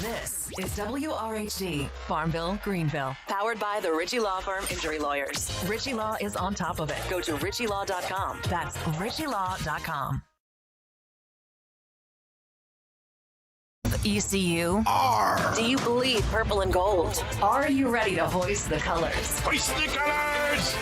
This is WRHD, Farmville, Greenville, powered by the Ritchie Law Firm Injury Lawyers. Ritchie Law is on top of it. Go to ritchielaw.com. That's ritchielaw.com. ECU. R. Do you bleed purple and gold? Are you ready to hoist the colors? Hoist the colors!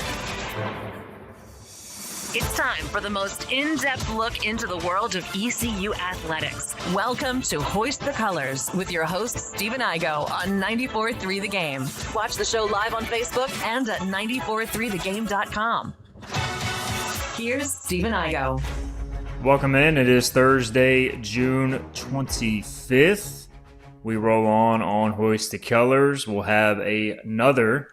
It's time for the most in-depth look into the world of ECU athletics. Welcome to Hoist the Colors with your host, Stephen Igo on 94.3 The Game. Watch the show live on Facebook and at 943thegame.com. Here's Stephen Igo. Welcome in. It is Thursday, June 25th. We roll on Hoist the Colors. We'll have another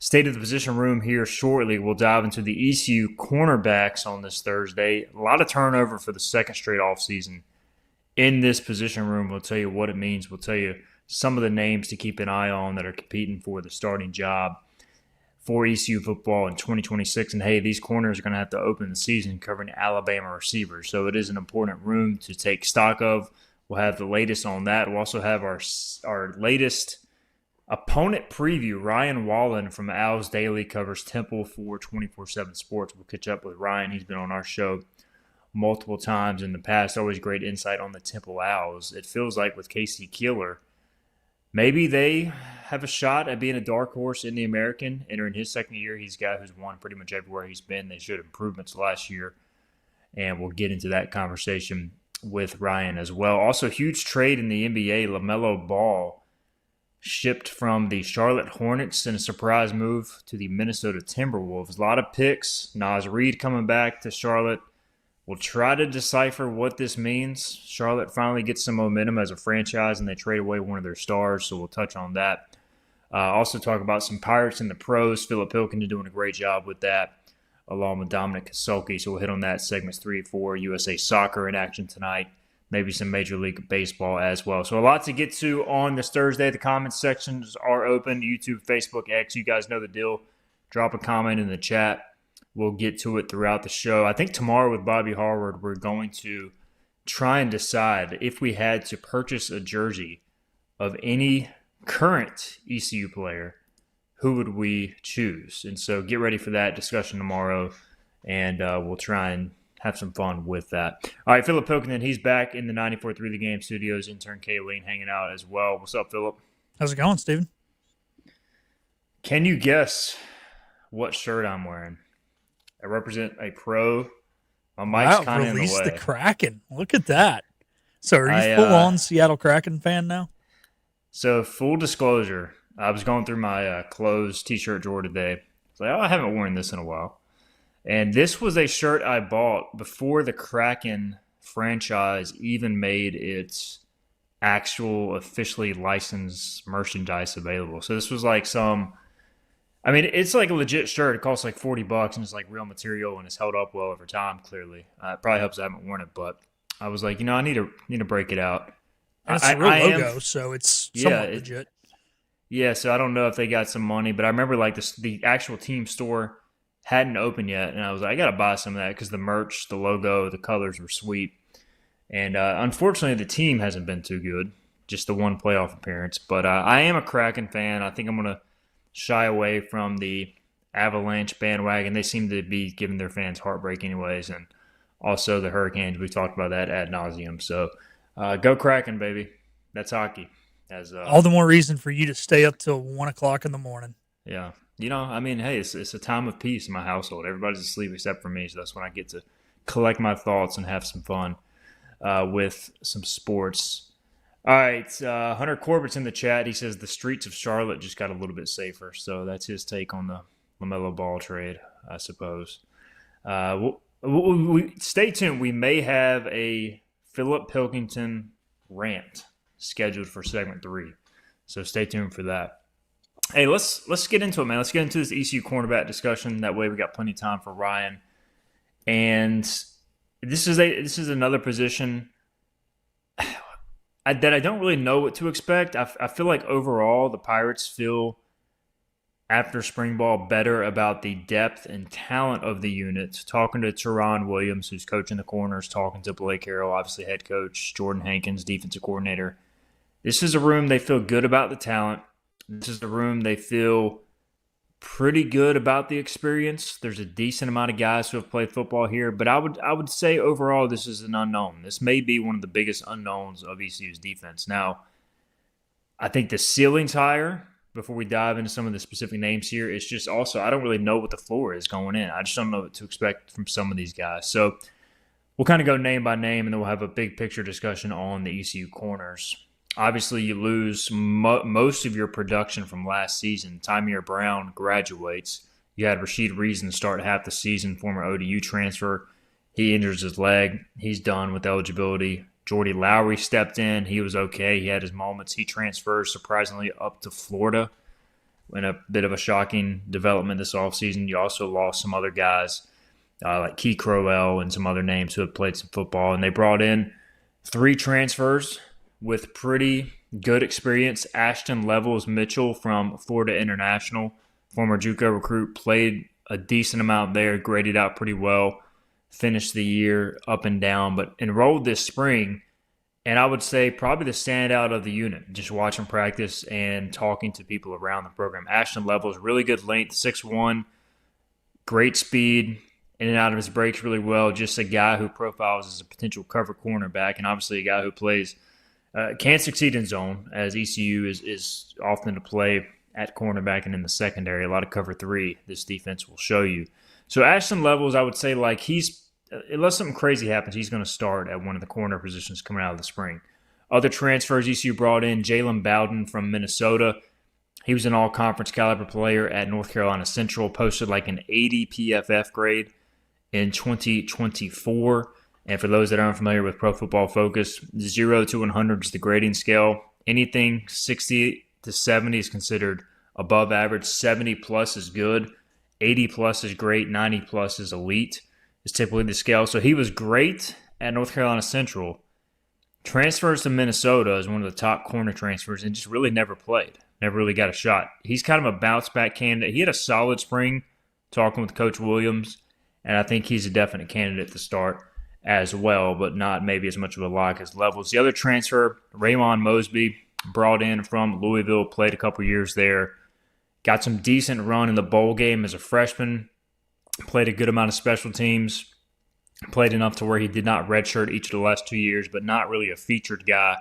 State of the Position Room here shortly. We'll dive into the ECU cornerbacks on this Thursday. A lot of turnover for the second straight offseason in this position room. We'll tell you what it means. We'll tell you some of the names to keep an eye on that are competing for the starting job for ECU football in 2026. And, hey, these corners are going to have to open the season covering Alabama receivers. So it is an important room to take stock of. We'll have the latest on that. We'll also have our latest opponent preview. Ryan Wallen from Al's Daily covers Temple for 24/7 Sports. We'll catch up with Ryan. He's been on our show multiple times in the past. Always great insight on the Temple Owls. It feels like with Casey Keeler, maybe they have a shot at being a dark horse in the American. Entering his second year, he's a guy who's won pretty much everywhere he's been. They showed improvements last year, and we'll get into that conversation with Ryan as well. Also, huge trade in the NBA. LaMelo Ball shipped from the Charlotte Hornets in a surprise move to the Minnesota Timberwolves. A lot of picks. Naz Reid coming back to Charlotte. We'll try to decipher what this means. Charlotte finally gets some momentum as a franchise, and they trade away one of their stars, so we'll touch on that. Also talk about some Pirates in the pros. Philip Pilkington doing a great job with that, along with Dominic Kasulki. So we'll hit on that. Segments 3 and 4. USA Soccer in action tonight. Maybe some Major League Baseball as well. So a lot to get to on this Thursday. The comments sections are open. YouTube, Facebook, X. You guys know the deal. Drop a comment in the chat. We'll get to it throughout the show. I think tomorrow with Bobby Harward, we're going to try and decide if we had to purchase a jersey of any current ECU player, who would we choose? And so get ready for that discussion tomorrow, and we'll try and have some fun with that. All right, Philip Pilkington, he's back in the 94.3 The Game studios. Intern Kayleen hanging out as well. What's up, Philip? How's it going, Steven? Can you guess what shirt I'm wearing? I represent a pro. My mic's kind of in the way. Release the Kraken. Look at that. So are you full-on Seattle Kraken fan now? So full disclosure, I was going through my clothes T-shirt drawer today. I was like, I haven't worn this in a while. And this was a shirt I bought before the Kraken franchise even made its actual officially licensed merchandise available. So this was like it's like a legit shirt. It costs like $40 and it's like real material and it's held up well over time, clearly. It probably helps I haven't worn it, but I was like, I need to break it out. And it's a real logo, so it's somewhat legit. Yeah, so I don't know if they got some money, but I remember like the actual team store hadn't opened yet, and I was like, I got to buy some of that because the merch, the logo, the colors were sweet. And unfortunately, the team hasn't been too good, just the one playoff appearance. But I am a Kraken fan. I think I'm going to shy away from the Avalanche bandwagon. They seem to be giving their fans heartbreak anyways, and also the Hurricanes. We've talked about that ad nauseum. So go Kraken, baby. That's hockey. All the more reason for you to stay up till 1 o'clock in the morning. Yeah. Hey, it's a time of peace in my household. Everybody's asleep except for me, so that's when I get to collect my thoughts and have some fun with some sports. All right, Hunter Corbett's in the chat. He says the streets of Charlotte just got a little bit safer, so that's his take on the LaMelo Ball trade, I suppose. Stay tuned. We may have a Philip Pilkington rant scheduled for segment 3, so stay tuned for that. Hey, let's get into it, man. Let's get into this ECU cornerback discussion. That way we got plenty of time for Ryan. And this is another position that I don't really know what to expect. I feel like overall the Pirates feel, after spring ball, better about the depth and talent of the unit. Talking to Teron Williams, who's coaching the corners, talking to Blake Harrell, obviously head coach, Jordan Hankins, defensive coordinator. This is a room they feel good about the talent. This is a room they feel pretty good about the experience. There's a decent amount of guys who have played football here, but I would say overall this is an unknown. This may be one of the biggest unknowns of ECU's defense. Now, I think the ceiling's higher. Before we dive into some of the specific names here, it's just also I don't really know what the floor is going in. I just don't know what to expect from some of these guys. So we'll kind of go name by name, and then we'll have a big picture discussion on the ECU corners. Obviously, you lose most of your production from last season. Tymier Brown graduates. You had Rashid Reason start half the season, former ODU transfer. He injures his leg. He's done with eligibility. Jordy Lowry stepped in. He was okay. He had his moments. He transfers, surprisingly, up to Florida in a bit of a shocking development this offseason. You also lost some other guys like Key Crowell and some other names who have played some football. And they brought in 3 transfers with pretty good experience. Ashton Levels Mitchell from Florida International, former JUCO recruit, played a decent amount there, graded out pretty well, finished the year up and down, but enrolled this spring. And I would say probably the standout of the unit, just watching practice and talking to people around the program. Ashton Levels, really good length, 6'1", great speed, in and out of his breaks really well. Just a guy who profiles as a potential cover cornerback, and obviously a guy who plays can succeed in zone, as ECU is often to play at cornerback and in the secondary. A lot of cover 3 this defense will show you. So Ashton Levels, I would say, like, unless something crazy happens, he's going to start at one of the corner positions coming out of the spring. Other transfers ECU brought in, Jalen Bowden from Minnesota. He was an all-conference caliber player at North Carolina Central, posted like an 80 PFF grade in 2024. And for those that aren't familiar with Pro Football Focus, 0 to 100 is the grading scale. Anything 60 to 70 is considered above average. 70 plus is good. 80 plus is great. 90 plus is elite. Is typically the scale. So he was great at North Carolina Central. Transfers to Minnesota as one of the top corner transfers and just really never played. Never really got a shot. He's kind of a bounce-back candidate. He had a solid spring talking with Coach Williams, and I think he's a definite candidate to start as well, but not maybe as much of a lock as Levels. The other transfer, Raymond Mosby, brought in from Louisville, played a couple years there, got some decent run in the bowl game as a freshman, played a good amount of special teams, played enough to where he did not redshirt each of the last 2 years, but not really a featured guy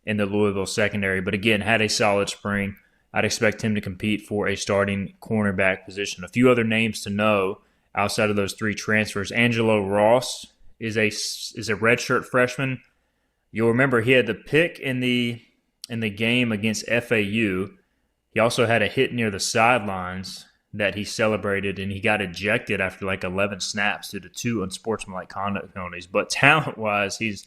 in the Louisville secondary. But again, had a solid spring. I'd expect him to compete for a starting cornerback position. A few other names to know outside of those 3 transfers. Angelo Ross is a redshirt freshman. You'll remember he had the pick in the game against FAU. He also had a hit near the sidelines that he celebrated, and he got ejected after like 11 snaps due to 2 unsportsmanlike conduct penalties. But talent-wise, he's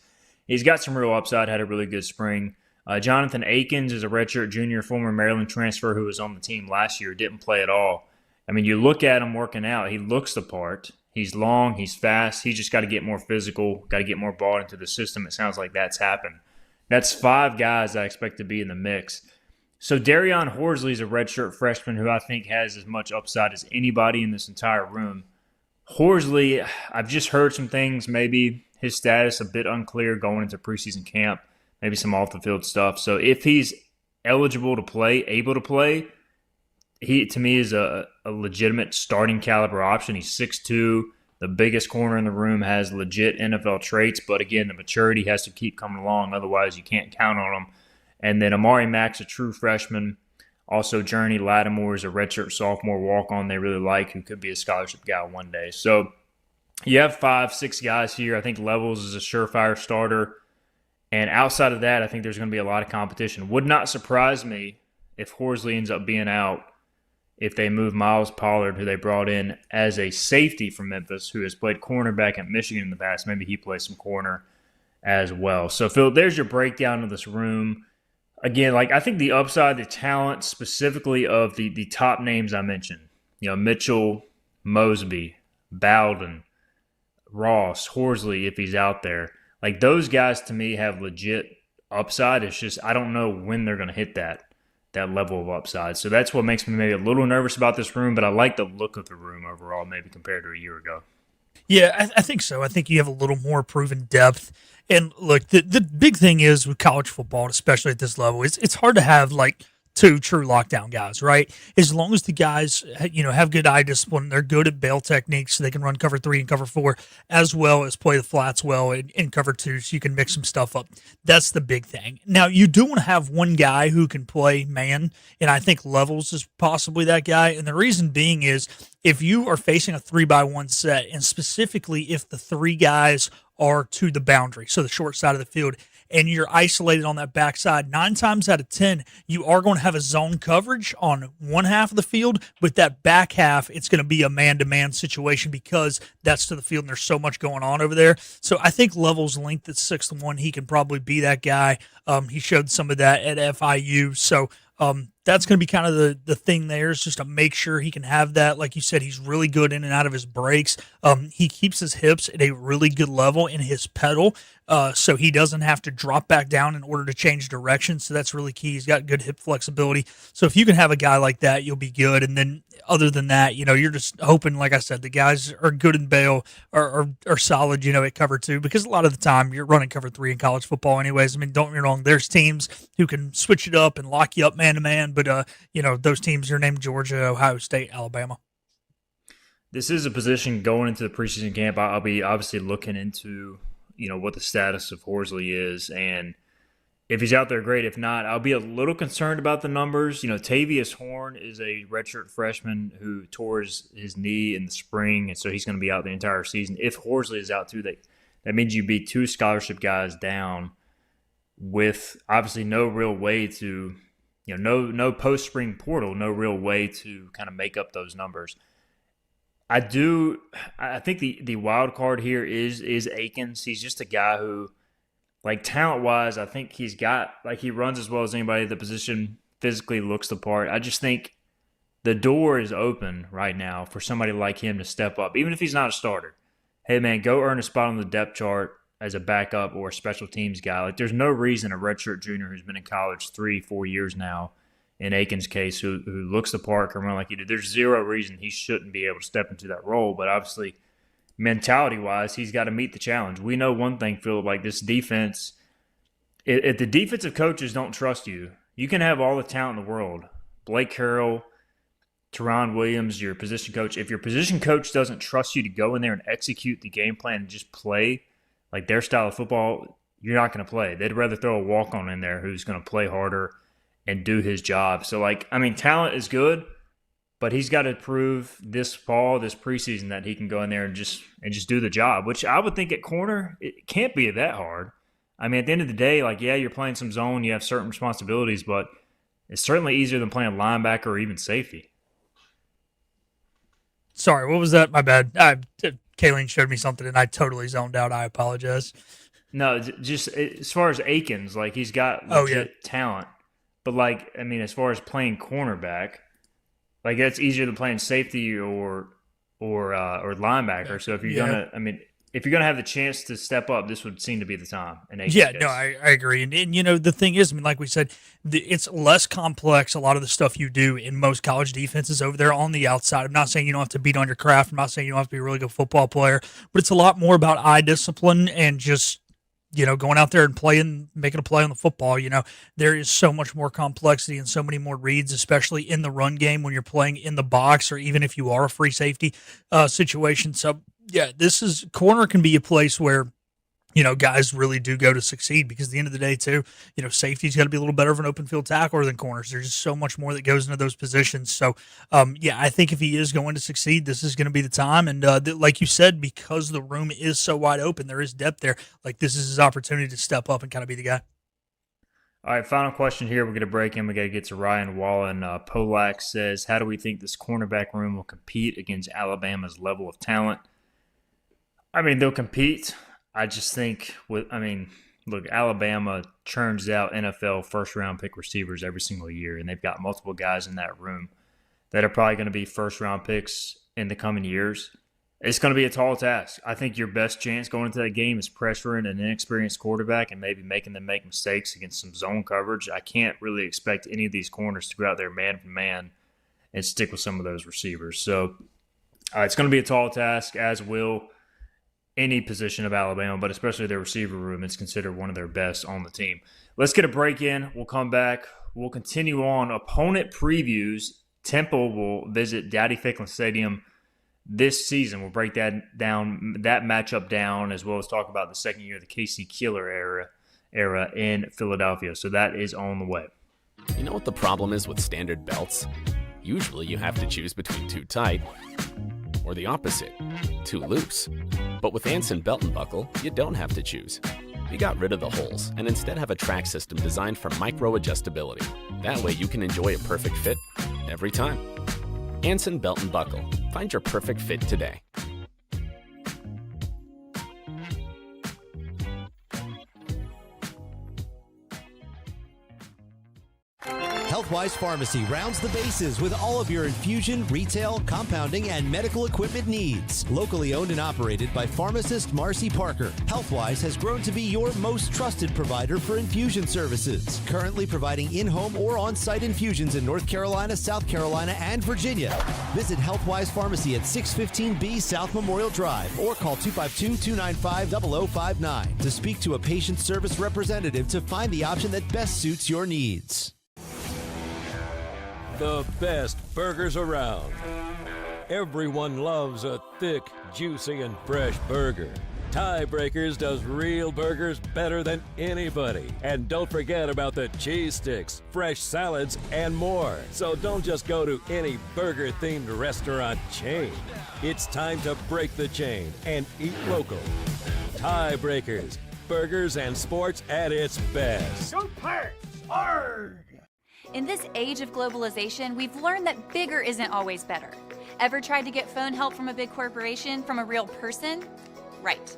got some real upside, had a really good spring. Jonathan Akins is a redshirt junior, former Maryland transfer who was on the team last year, didn't play at all. I mean, you look at him working out, he looks the part. He's long, he's fast. He's just got to get more physical, got to get more ball into the system. It sounds like that's happened. That's 5 guys I expect to be in the mix. So Darion Horsley is a redshirt freshman who I think has as much upside as anybody in this entire room. Horsley, I've just heard some things, maybe his status a bit unclear going into preseason camp, maybe some off-the-field stuff. So if he's eligible to play, able to play, he, to me, is a legitimate starting caliber option. He's 6'2", the biggest corner in the room, has legit NFL traits, but again, the maturity has to keep coming along. Otherwise, you can't count on him. And then Amari Mack's a true freshman. Also, Journey Lattimore is a redshirt sophomore walk-on they really like, who could be a scholarship guy one day. So you have 5, 6 guys here. I think Levels is a surefire starter. And outside of that, I think there's going to be a lot of competition. Would not surprise me if Horsley ends up being out, if they move Miles Pollard, who they brought in as a safety from Memphis, who has played cornerback at Michigan in the past. Maybe he plays some corner as well. So, Phil, there's your breakdown of this room. Again, like, I think the upside, the talent specifically of the top names I mentioned, Mitchell, Mosby, Bowden, Ross, Horsley, if he's out there, like, those guys to me have legit upside. It's just I don't know when they're going to hit that level of upside. So that's what makes me maybe a little nervous about this room, but I like the look of the room overall, maybe compared to a year ago. Yeah, I think so. I think you have a little more proven depth And look, the big thing is with college football, especially at this level, it's hard to have like two true lockdown guys, right? As long as the guys, have good eye discipline, they're good at bail techniques, so they can run cover 3 and cover 4, as well as play the flats well in cover 2, so you can mix some stuff up. That's the big thing. Now, you do want to have one guy who can play man, and I think Levels is possibly that guy. And the reason being is if you are facing a 3-by-1 set, and specifically if the three guys are to the boundary, so the short side of the field, and you're isolated on that backside, 9 times out of 10, you are going to have a zone coverage on one half of the field, but that back half, it's going to be a man-to-man situation because that's to the field and there's so much going on over there. So I think Level's length at 6'1", he can probably be that guy. He showed some of that at FIU. So that's going to be kind of the thing there, is just to make sure he can have that. Like you said, he's really good in and out of his breaks. He keeps his hips at a really good level in his pedal, so he doesn't have to drop back down in order to change direction. So that's really key. He's got good hip flexibility. So if you can have a guy like that, you'll be good. And then other than that, you're just hoping, like I said, the guys are good in bail, are solid, at cover 2, because a lot of the time you're running cover 3 in college football anyways. I mean, don't get me wrong, there's teams who can switch it up and lock you up man to man, but those teams are named Georgia, Ohio State, Alabama. This is a position going into the preseason camp. I'll be obviously looking into, what the status of Horsley is. And if he's out there, great. If not, I'll be a little concerned about the numbers. Tavius Horn is a redshirt freshman who tore his knee in the spring, and so he's going to be out the entire season. If Horsley is out too, that means you'd be 2 scholarship guys down with obviously no real way to – no post-spring portal, no real way to kind of make up those numbers. I think the wild card here is Akins. He's just a guy who, like, talent-wise, I think he's got, like, he runs as well as anybody at the position, physically looks the part. I just think the door is open right now for somebody like him to step up, even if he's not a starter. Hey, man, go earn a spot on the depth chart as a backup or a special teams guy. Like, there's no reason a redshirt junior who's been in college 3-4 years now, in Akins' case, who looks the part, can run like he did, there's zero reason he shouldn't be able to step into that role. But obviously, mentality-wise, he's got to meet the challenge. We know one thing, Philip, like this defense, if the defensive coaches don't trust you, you can have all the talent in the world. Blake Carroll, Teron Williams, your position coach. If your position coach doesn't trust you to go in there and execute the game plan and just play like their style of football, you're not going to play. They'd rather throw a walk-on in there who's going to play harder and do his job. So, talent is good, but he's got to prove this fall, this preseason, that he can go in there and just do the job, which I would think at corner, it can't be that hard. I mean, at the end of the day, you're playing some zone, you have certain responsibilities, but it's certainly easier than playing linebacker or even safety. Sorry, what was that? My bad. Kayleen showed me something, and I totally zoned out. I apologize. No, just as far as Akins, he's got legit talent. But, as far as playing cornerback, that's easier than playing safety or linebacker. Yeah. So if you're gonna have the chance to step up, this would seem to be the time. I agree. And the thing is, like we said, it's less complex. A lot of the stuff you do in most college defenses over there on the outside. I'm not saying you don't have to beat on your craft. I'm not saying you don't have to be a really good football player, but it's a lot more about eye discipline and just going out there and playing, making a play on the football. There is so much more complexity and so many more reads, especially in the run game when you're playing in the box or even if you are a free safety situation. So, yeah, corner can be a place where, guys really do go to succeed because at the end of the day, too, safety's got to be a little better of an open field tackler than corners. There's just so much more that goes into those positions. So, I think if he is going to succeed, this is going to be the time. And like you said, because the room is so wide open, there is depth there. This is his opportunity to step up and kind of be the guy. All right, final question here. We're going to break in. We got to get to Ryan Wallen. Polak says, how do we think this cornerback room will compete against Alabama's level of talent? They'll compete. I just think look, Alabama churns out NFL first-round pick receivers every single year, and they've got multiple guys in that room that are probably going to be first-round picks in the coming years. It's going to be a tall task. I think your best chance going into that game is pressuring an inexperienced quarterback and maybe making them make mistakes against some zone coverage. I can't really expect any of these corners to go out there man for man and stick with some of those receivers. So it's going to be a tall task, as will any position of Alabama, but especially their receiver room. It's considered one of their best on the team. Let's get a break in. We'll come back. We'll continue on opponent previews. Temple will visit Daddy Ficklin Stadium this season. We'll break that matchup down, as well as talk about the second year of the KC Keeler era in Philadelphia. So that is on the way. You know what the problem is with standard belts? Usually you have to choose between too tight or the opposite, too loose. But with Anson Belt and Buckle, you don't have to choose. We got rid of the holes and instead have a track system designed for micro-adjustability. That way you can enjoy a perfect fit every time. Anson Belt and Buckle. Find your perfect fit today. Healthwise Pharmacy rounds the bases with all of your infusion, retail, compounding, and medical equipment needs. Locally owned and operated by pharmacist Marcy Parker, Healthwise has grown to be your most trusted provider for infusion services. Currently providing in-home or on-site infusions in North Carolina, South Carolina, and Virginia. Visit Healthwise Pharmacy at 615B South Memorial Drive or call 252-295-0059 to speak to a patient service representative to find the option that best suits your needs. The best burgers around. Everyone loves a thick, juicy, and fresh burger. Tiebreakers does real burgers better than anybody. And don't forget about the cheese sticks, fresh salads, and more. So don't just go to any burger-themed restaurant chain. It's time to break the chain and eat local. Tiebreakers, burgers and sports at its best. Go Pirates! Arg! In this age of globalization, we've learned that bigger isn't always better. Ever tried to get phone help from a big corporation from a real person? Right.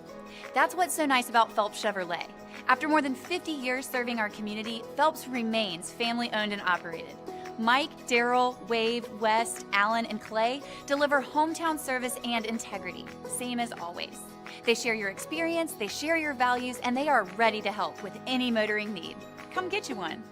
That's what's so nice about Phelps Chevrolet. After more than 50 years serving our community, Phelps remains family-owned and operated. Mike, Daryl, Wave, West, Alan, and Clay deliver hometown service and integrity, same as always. They share your experience, they share your values, and they are ready to help with any motoring need. Come get you one.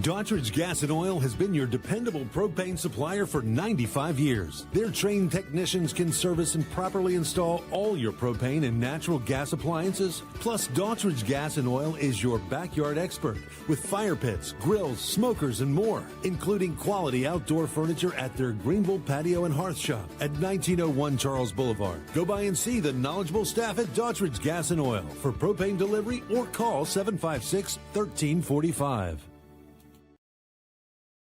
Daughtridge Gas and Oil has been your dependable propane supplier for 95 years. Their trained technicians can service and properly install all your propane and natural gas appliances. Plus, Daughtridge Gas and Oil is your backyard expert with fire pits, grills, smokers, and more, including quality outdoor furniture at their Greenville Patio and Hearth Shop at 1901 Charles Boulevard. Go by and see the knowledgeable staff at Daughtridge Gas and Oil for propane delivery or call 756-1345.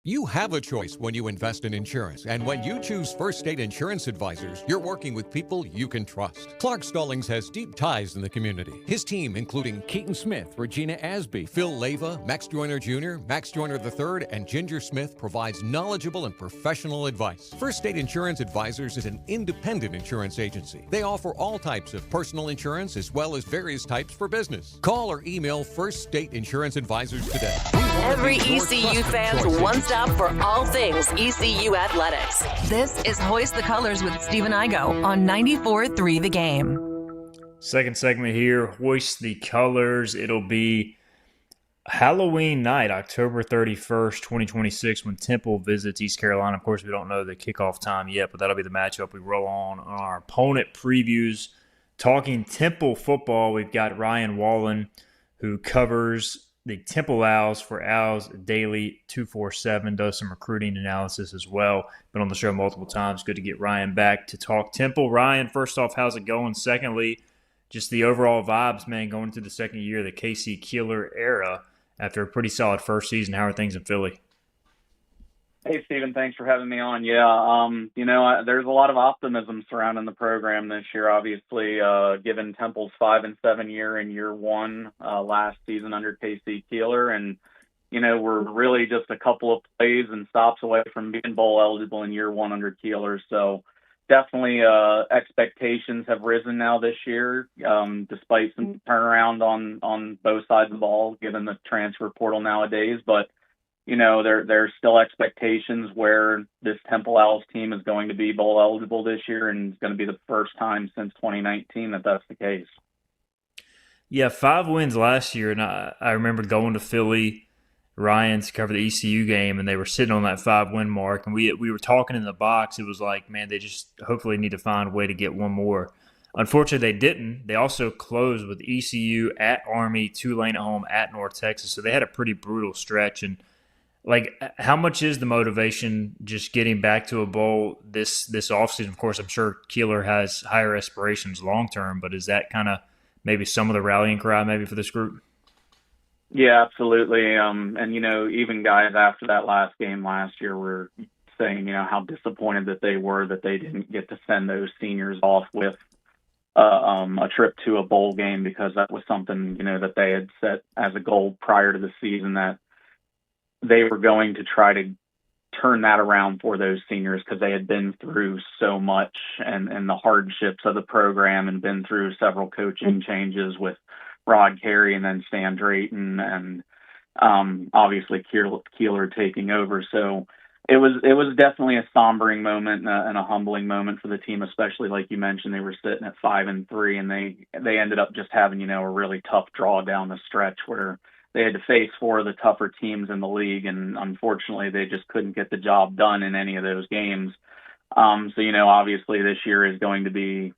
You have a choice when you invest in insurance, and when you choose First State Insurance Advisors, you're working with people you can trust. Clark Stallings has deep ties in the community. His team, including Keaton Smith, Regina Asby, Phil Leva, Max Joyner Jr., Max Joyner III, and Ginger Smith, provides knowledgeable and professional advice. First State Insurance Advisors is an independent insurance agency. They offer all types of personal insurance as well as various types for business. Call or email First State Insurance Advisors today. Every ECU fan's one stop for all things ECU athletics. This is Hoist the Colors with Stephen Igo on 94.3 The Game. Second segment here, Hoist the Colors. It'll be Halloween night, October 31st, 2026, when Temple visits East Carolina. Of course, we don't know the kickoff time yet, but that'll be the matchup we roll on our opponent previews. Talking Temple football, we've got Ryan Wallen, who covers the Temple Owls for Owls Daily 247, does some recruiting analysis as well. Been on the show multiple times. Good to get Ryan back to talk Temple. Ryan, first off, how's it going? Secondly, just the overall vibes, man, going into the second year of the KC Keeler era after a pretty solid first season. How are things in Philly? Hey, Stephen, thanks for having me on. There's a lot of optimism surrounding the program this year, obviously, given Temple's 5-7 year in year one last season under KC Keeler. And, we're really just a couple of plays and stops away from being bowl eligible in year one under Keeler. So definitely expectations have risen now this year, despite some turnaround on both sides of the ball, given the transfer portal nowadays. But there's still expectations where this Temple Owls team is going to be bowl eligible this year, and it's going to be the first time since 2019 that that's the case. Yeah, 5 wins last year, and I remember going to Philly Ryan to cover the ECU game, and they were sitting on that 5-win mark. And we were talking in the box. It was like, man, they just hopefully need to find a way to get one more. Unfortunately, they didn't. They also closed with ECU at Army, Tulane at home, at North Texas. So they had a pretty brutal stretch. And like, how much is the motivation just getting back to a bowl this offseason? Of course, I'm sure Keeler has higher aspirations long term, but is that kind of maybe some of the rallying cry maybe for this group? Yeah, absolutely. And, even guys after that last game last year were saying, how disappointed that they were that they didn't get to send those seniors off with a trip to a bowl game, because that was something, that they had set as a goal prior to the season, that they were going to try to turn that around for those seniors, because they had been through so much and the hardships of the program, and been through several coaching changes with Rod Carey and then Stan Drayton, and obviously Keeler taking over. So it was definitely a sombering moment and a humbling moment for the team, especially like you mentioned, they were sitting at 5-3, and they ended up just having, a really tough draw down the stretch where they had to face four of the tougher teams in the league, and unfortunately they just couldn't get the job done in any of those games. So, obviously this year is going to be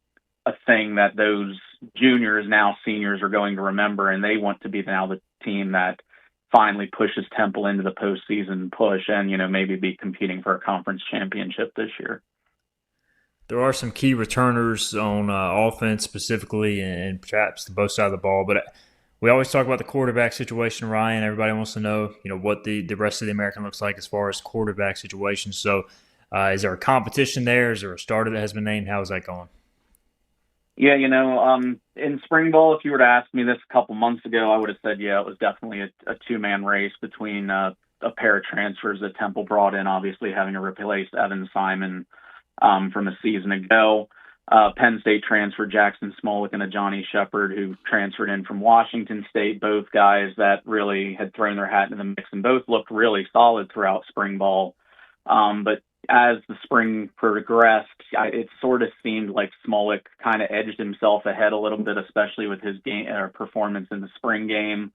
a thing that those juniors, now seniors, are going to remember, and they want to be now the team that finally pushes Temple into the postseason push and, maybe be competing for a conference championship this year. There are some key returners on offense specifically, and perhaps the both sides of the ball, but we always talk about the quarterback situation, Ryan. Everybody wants to know, what the rest of the American looks like as far as quarterback situations. So is there a competition there? Is there a starter that has been named? How is that going? Yeah, in spring ball, if you were to ask me this a couple months ago, I would have said, yeah, it was definitely a two-man race between a pair of transfers that Temple brought in, obviously having to replace Evan Simon from a season ago. Penn State transfer Jackson Smolik and a Johnny Shepard, who transferred in from Washington State, both guys that really had thrown their hat into the mix and both looked really solid throughout spring ball. But as the spring progressed, it sort of seemed like Smolik kind of edged himself ahead a little bit, especially with his game or performance in the spring game.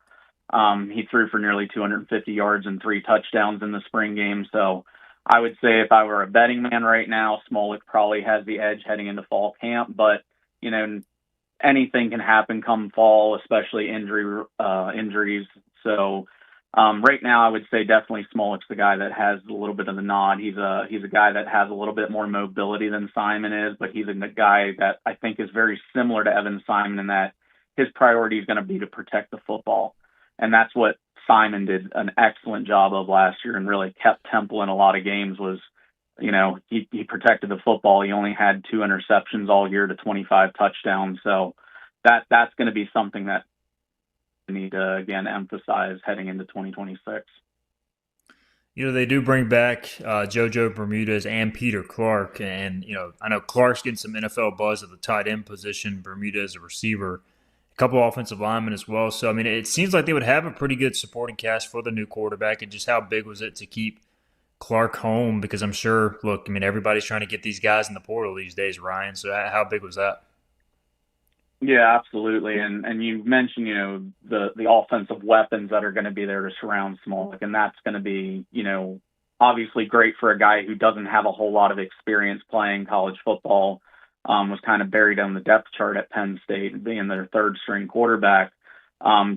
He threw for nearly 250 yards and 3 touchdowns in the spring game. So I would say if I were a betting man right now, Smolik probably has the edge heading into fall camp. But, anything can happen come fall, especially injuries. So right now, I would say definitely Smolik's the guy that has a little bit of the nod. He's a guy that has a little bit more mobility than Simon is, but he's a guy that I think is very similar to Evan Simon in that his priority is going to be to protect the football. And that's what Simon did an excellent job of last year and really kept Temple in a lot of games was, he protected the football. He only had 2 interceptions all year to 25 touchdowns. So that's going to be something that need to, again, emphasize heading into 2026. They do bring back JoJo Bermudez and Peter Clark. And, I know Clark's getting some NFL buzz at the tight end position, Bermudez a receiver, a couple offensive linemen as well. So, it seems like they would have a pretty good supporting cast for the new quarterback. And just how big was it to keep Clark home? Because I'm sure, everybody's trying to get these guys in the portal these days, Ryan. So how big was that? Yeah, absolutely. And you mentioned, the offensive weapons that are going to be there to surround Smolik, and that's going to be, obviously great for a guy who doesn't have a whole lot of experience playing college football, was kind of buried on the depth chart at Penn State, being their third string quarterback.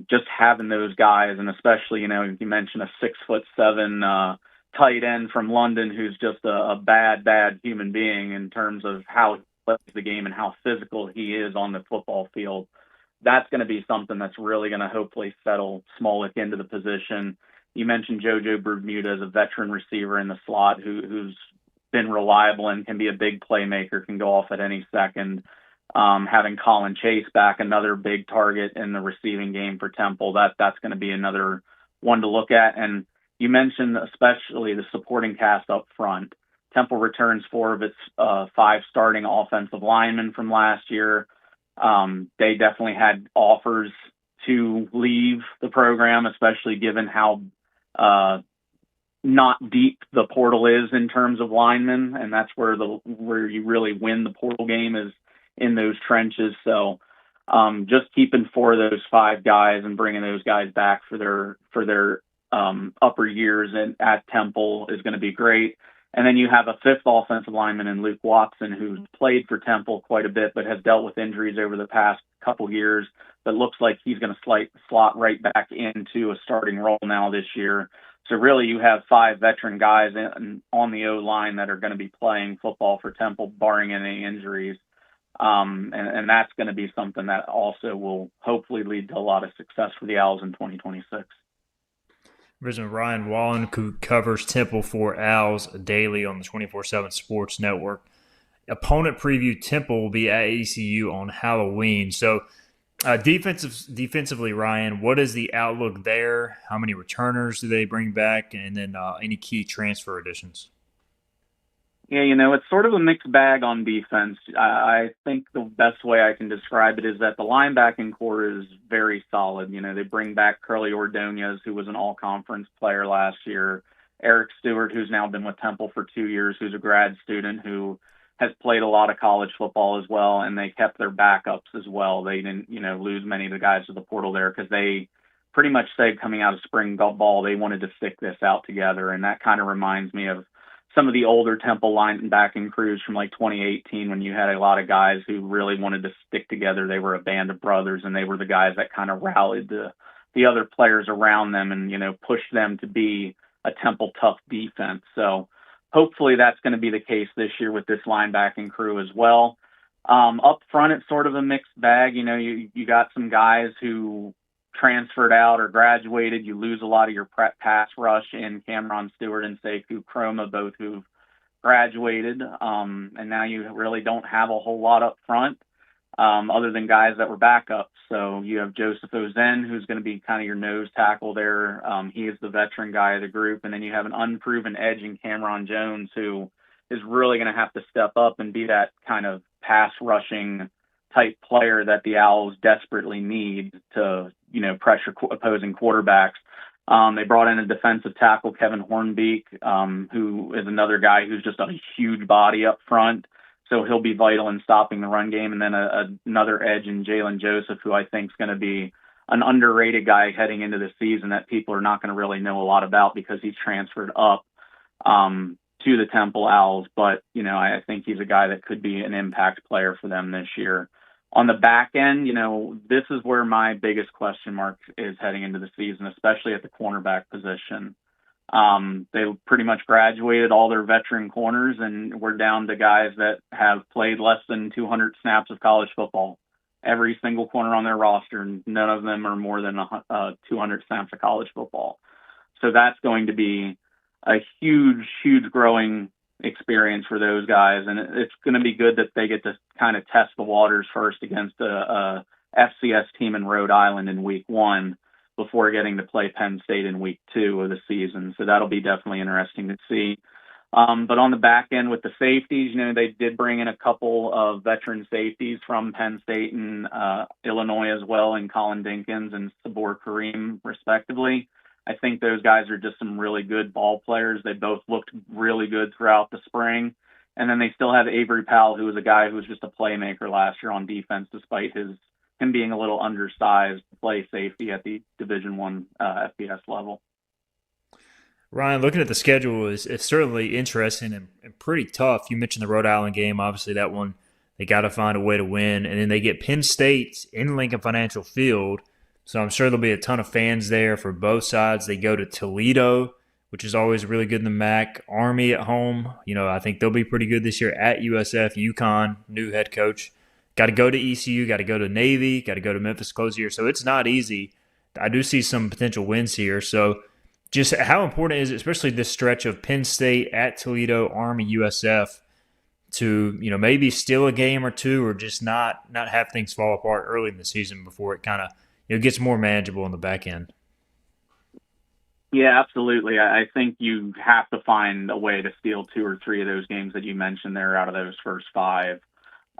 Just having those guys, and especially, you mentioned a 6'7" tight end from London who's just a bad human being in terms of how plays the game and how physical he is on the football field. That's going to be something that's really going to hopefully settle Smolik into the position. You mentioned JoJo Bermudez, a veteran receiver in the slot who's been reliable and can be a big playmaker, can go off at any second. Having Colin Chase back, another big target in the receiving game for Temple, that's going to be another one to look at. And you mentioned especially the supporting cast up front. Temple returns 4 of its 5 starting offensive linemen from last year. They definitely had offers to leave the program, especially given how not deep the portal is in terms of linemen, and that's where you really win the portal game is in those trenches. So just keeping 4 of those 5 guys and bringing those guys back for their upper years at Temple is going to be great. And then you have a fifth offensive lineman in Luke Watson, who's played for Temple quite a bit, but has dealt with injuries over the past couple years. But looks like he's going to slot right back into a starting role now this year. So really, you have 5 veteran guys on the O-line that are going to be playing football for Temple, barring any injuries. And that's going to be something that also will hopefully lead to a lot of success for the Owls in 2026. President Ryan Wallen, who covers Temple for Owls daily on the 24/7 Sports Network. Opponent preview: Temple will be at ECU on Halloween. So defensively, Ryan, what is the outlook there? How many returners do they bring back? And then any key transfer additions? Yeah, it's sort of a mixed bag on defense. I think the best way I can describe it is that the linebacking core is very solid. They bring back Curly Ordonez, who was an all-conference player last year, Eric Stewart, who's now been with Temple for 2 years, who's a grad student who has played a lot of college football as well, and they kept their backups as well. They didn't, lose many of the guys to the portal there because they pretty much said coming out of spring ball they wanted to stick this out together, and that kind of reminds me of some of the older Temple linebacking crews from like 2018 when you had a lot of guys who really wanted to stick together. They were a band of brothers, and they were the guys that kind of rallied the other players around them and, pushed them to be a Temple tough defense. So hopefully that's going to be the case this year with this linebacking crew as well. Up front, it's sort of a mixed bag. You got some guys who transferred out or graduated. You lose a lot of your pass rush in Cameron Stewart and Sekou Chroma, both who've graduated. And now you really don't have a whole lot up front other than guys that were backups. So you have Joseph Ozen, who's going to be kind of your nose tackle there. He is the veteran guy of the group. And then you have an unproven edge in Cameron Jones, who is really going to have to step up and be that kind of pass rushing type player that the Owls desperately need to, pressure opposing quarterbacks. They brought in a defensive tackle, Kevin Hornbeek, who is another guy who's just a huge body up front. So he'll be vital in stopping the run game. And then another edge in Jalen Joseph, who I think is going to be an underrated guy heading into the season that people are not going to really know a lot about because he's transferred up to the Temple Owls. But, I think he's a guy that could be an impact player for them this year. On the back end, this is where my biggest question mark is heading into the season, especially at the cornerback position. They pretty much graduated all their veteran corners, and we're down to guys that have played less than 200 snaps of college football. Every single corner on their roster, none of them are more than 200 snaps of college football. So that's going to be a huge, huge growing experience for those guys, and it's going to be good that they get to kind of test the waters first against a FCS team in Rhode Island in week 1 before getting to play Penn State in week 2 of the season. So that'll be definitely interesting to see. But on the back end with the safeties, they did bring in a couple of veteran safeties from Penn State and Illinois as well, in Colin Dinkins and Sabor Kareem, respectively. I think those guys are just some really good ball players. They both looked really good throughout the spring. And then they still have Avery Powell, who was a guy who was just a playmaker last year on defense, despite him being a little undersized to play safety at the Division I FBS level. Ryan, looking at the schedule is certainly interesting and pretty tough. You mentioned the Rhode Island game. Obviously, that one they got to find a way to win. And then they get Penn State in Lincoln Financial Field. So I'm sure there'll be a ton of fans there for both sides. They go to Toledo, which is always really good in the MAC. Army at home. I think they'll be pretty good this year at USF. UConn, new head coach. Got to go to ECU, got to go to Navy, got to go to Memphis close the year. So it's not easy. I do see some potential wins here. So just how important is it, especially this stretch of Penn State at Toledo, Army, USF, to maybe steal a game or two or just not have things fall apart early in the season before it kind of gets more manageable on the back end? Yeah, absolutely. I think you have to find a way to steal 2 or 3 of those games that you mentioned there out of those first 5,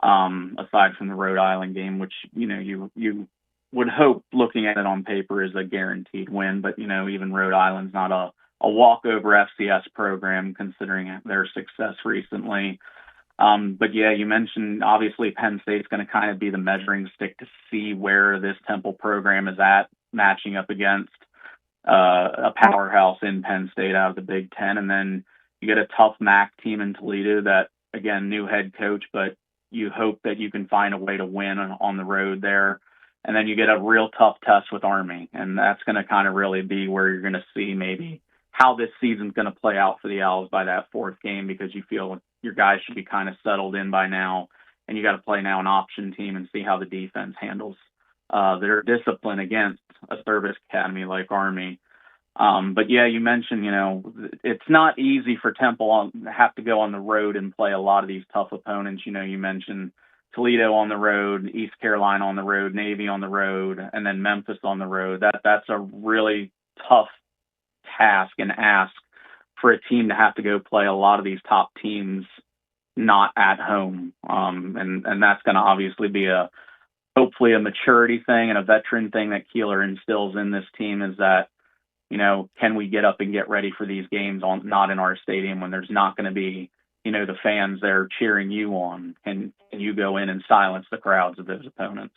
aside from the Rhode Island game, which, you would hope, looking at it on paper, is a guaranteed win. But, even Rhode Island's not a walkover FCS program considering their success recently. But yeah, you mentioned obviously Penn State's going to kind of be the measuring stick to see where this Temple program is at matching up against a powerhouse in Penn State out of the Big Ten. And then you get a tough MAC team in Toledo that, again, new head coach, but you hope that you can find a way to win on the road there. And then you get a real tough test with Army. And that's going to kind of really be where you're going to see maybe how this season's going to play out for the Owls by that fourth game, because you feel your guys should be kind of settled in by now. And you got to play now an option team and see how the defense handles their discipline against a service academy like Army. But yeah, you mentioned, it's not easy for Temple to have to go on the road and play a lot of these tough opponents. You mentioned Toledo on the road, East Carolina on the road, Navy on the road, and then Memphis on the road. That's a really tough task and ask for a team to have to go play a lot of these top teams not at home. And that's going to obviously be hopefully a maturity thing and a veteran thing that Keeler instills in this team, is that, can we get up and get ready for these games not in our stadium when there's not going to be, the fans there cheering you on? Can you go in and silence the crowds of those opponents?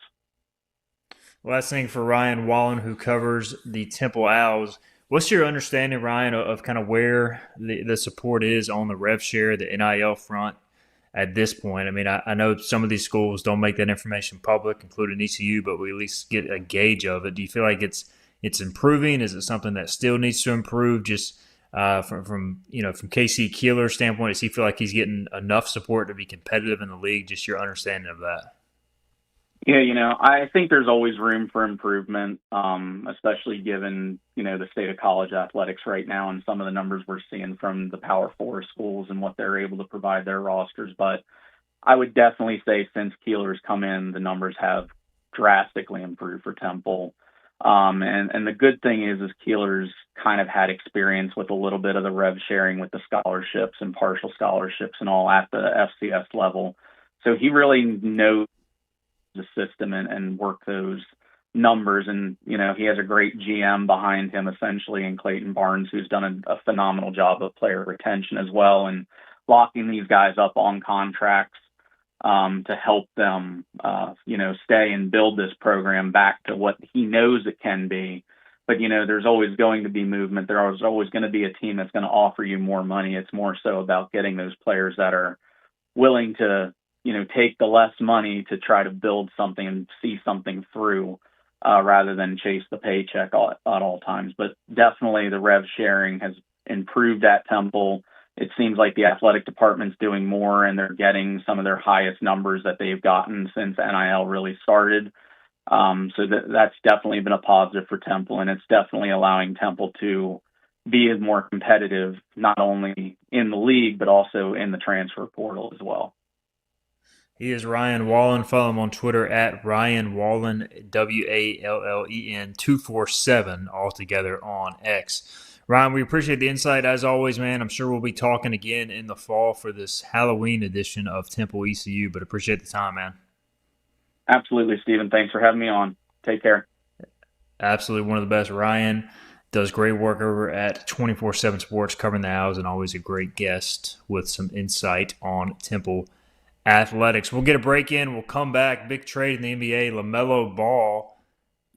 Last thing for Ryan Wallen, who covers the Temple Owls. What's your understanding, Ryan, of kind of where the support is on the rev share, the NIL front at this point? I mean, I know some of these schools don't make that information public, including ECU, but we at least get a gauge of it. Do you feel like it's improving? Is it something that still needs to improve? Just from KC Keeler's standpoint, does he feel like he's getting enough support to be competitive in the league? Just your understanding of that. Yeah, I think there's always room for improvement, especially given, the state of college athletics right now and some of the numbers we're seeing from the Power 4 schools and what they're able to provide their rosters. But I would definitely say since Keeler's come in, the numbers have drastically improved for Temple. And the good thing is Keeler's kind of had experience with a little bit of the rev sharing with the scholarships and partial scholarships and all at the FCS level. So he really knows the system and work those numbers. And, he has a great GM behind him, essentially, in Clayton Barnes, who's done a phenomenal job of player retention as well, and locking these guys up on contracts to help them, stay and build this program back to what he knows it can be. But, there's always going to be movement. There's always going to be a team that's going to offer you more money. It's more so about getting those players that are willing to, take the less money to try to build something and see something through, rather than chase the paycheck at all times. But definitely the rev sharing has improved at Temple. It seems like the athletic department's doing more, and they're getting some of their highest numbers that they've gotten since NIL really started. So that's definitely been a positive for Temple, and it's definitely allowing Temple to be more competitive, not only in the league, but also in the transfer portal as well. He is Ryan Wallen. Follow him on Twitter at Ryan Wallen, WALLEN 247, all together on X. Ryan, we appreciate the insight as always, man. I'm sure we'll be talking again in the fall for this Halloween edition of Temple ECU, but appreciate the time, man. Absolutely, Stephen. Thanks for having me on. Take care. Absolutely one of the best. Ryan does great work over at 24/7 Sports, covering the Owls, and always a great guest with some insight on Temple athletics. We'll get a break in. We'll come back. Big trade in the NBA. LaMelo Ball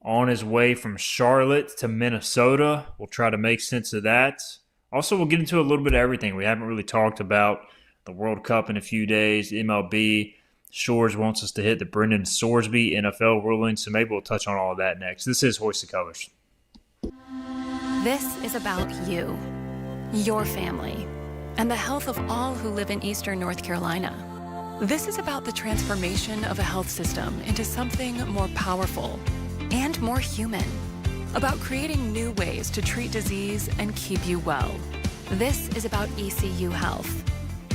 on his way from Charlotte to Minnesota. We'll try to make sense of that. Also, we'll get into a little bit of everything. We haven't really talked about the World Cup in a few days, MLB. Shores wants us to hit the Brendan Sorsby NFL ruling, so maybe we'll touch on all of that next. This is Hoist the Colors. This is about you, your family, and the health of all who live in Eastern North Carolina. This is about the transformation of a health system into something more powerful and more human, about creating new ways to treat disease and keep you well. This is about ECU Health,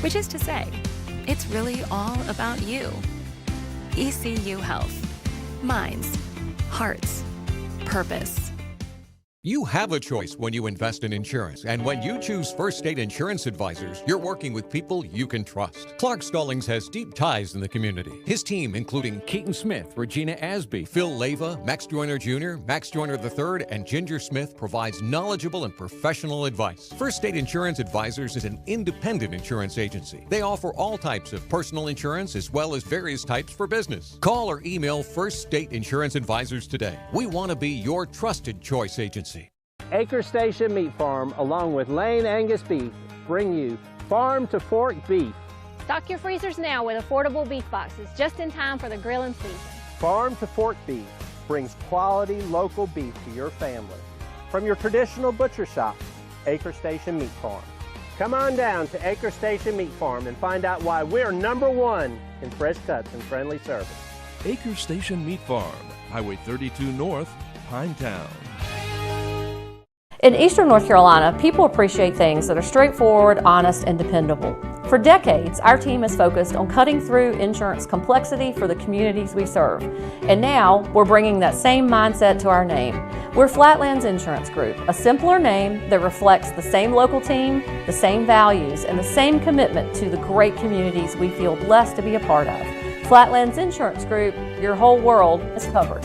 which is to say, it's really all about you. ECU Health. Minds, hearts, purpose. You have a choice when you invest in insurance, and when you choose First State Insurance Advisors, you're working with people you can trust. Clark Stallings has deep ties in the community. His team, including Keaton Smith, Regina Asby, Phil Leyva, Max Joyner Jr., Max Joyner III, and Ginger Smith, provides knowledgeable and professional advice. First State Insurance Advisors is an independent insurance agency. They offer all types of personal insurance as well as various types for business. Call or email First State Insurance Advisors today. We want to be your trusted choice agency. Acre Station Meat Farm, along with Lane Angus Beef, bring you farm to fork beef. Stock your freezers now with affordable beef boxes just in time for the grilling season. Farm to fork beef brings quality local beef to your family. From your traditional butcher shop, Acre Station Meat Farm. Come on down to Acre Station Meat Farm and find out why we're #1 in fresh cuts and friendly service. Acre Station Meat Farm, Highway 32 North, Pinetown. In Eastern North Carolina, people appreciate things that are straightforward, honest, and dependable. For decades, our team has focused on cutting through insurance complexity for the communities we serve. And now, we're bringing that same mindset to our name. We're Flatlands Insurance Group, a simpler name that reflects the same local team, the same values, and the same commitment to the great communities we feel blessed to be a part of. Flatlands Insurance Group, your whole world is covered.